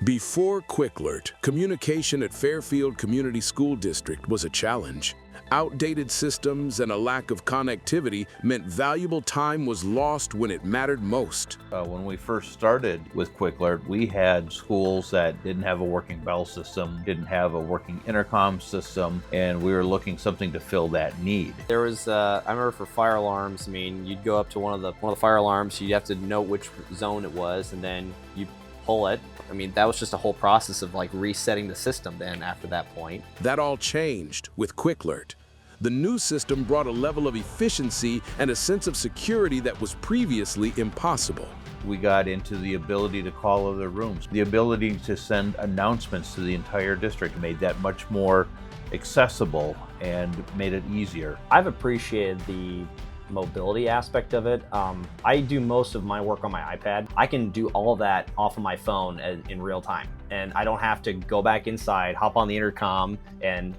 Before Quicklert, communication at Fairfield Community School District was a challenge. Outdated systems and a lack of connectivity meant valuable time was lost when it mattered most. When we first started with Quicklert, we had schools that didn't have a working bell system, didn't have a working intercom system, and we were looking something to fill that need. There was, I remember for fire alarms, I mean, you'd go up to one of the fire alarms, you'd have to know which zone it was, and then you pull it. I mean, that was just a whole process of like resetting the system then after that point. That all changed with Quicklert. The new system brought a level of efficiency and a sense of security that was previously impossible. We got into the ability to call other rooms. The ability to send announcements to the entire district made that much more accessible and made it easier. I've appreciated the mobility aspect of it. I do most of my work on my iPad. I can do all of that off of my phone in real time, and I don't have to go back inside, hop on the intercom, and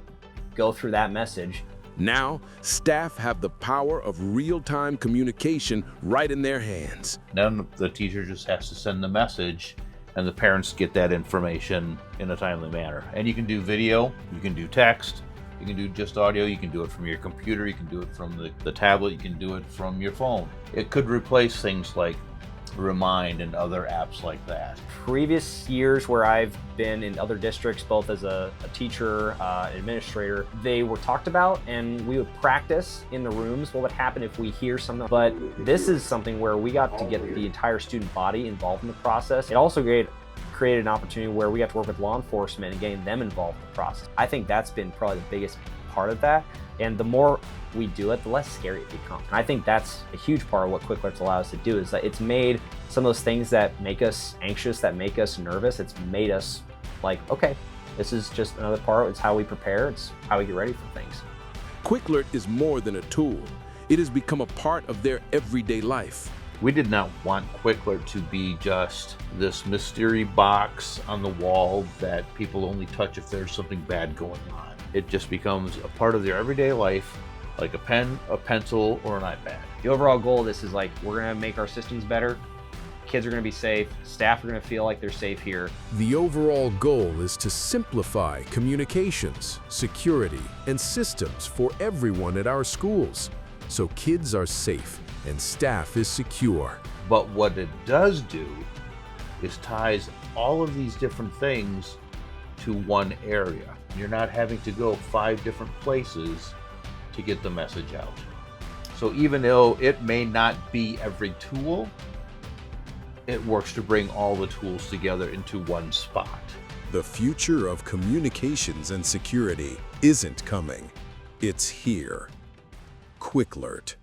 go through that message. Now, staff have the power of real-time communication right in their hands. Then the teacher just has to send the message, and the parents get that information in a timely manner. And you can do video, you can do text, you can do just audio, you can do it from your computer, you can do it from the tablet, you can do it from your phone. It could replace things like Remind and other apps like that. Previous years where I've been in other districts, both as a teacher, administrator, they were talked about and we would practice in the rooms what would happen if we hear something. But this is something where we got to get the entire student body involved in the process. It also created an opportunity where we got to work with law enforcement and getting them involved in the process. I think that's been probably the biggest part of that. And the more we do it, the less scary it becomes. And I think that's a huge part of what Quicklert's allowed us to do, is that it's made some of those things that make us anxious, that make us nervous, it's made us like, okay, this is just another part. It's how we prepare, it's how we get ready for things. Quicklert is more than a tool. It has become a part of their everyday life. We did not want Quicklert to be just this mystery box on the wall that people only touch if there's something bad going on. It just becomes a part of their everyday life, like a pen, a pencil, or an iPad. The overall goal of this is like, we're gonna make our systems better, kids are gonna be safe, staff are gonna feel like they're safe here. The overall goal is to simplify communications, security, and systems for everyone at our schools, so kids are safe and staff is secure. But what it does do is ties all of these different things to one area. You're not having to go 5 different places to get the message out. So even though it may not be every tool, it works to bring all the tools together into one spot. The future of communications and security isn't coming. It's here. Quicklert.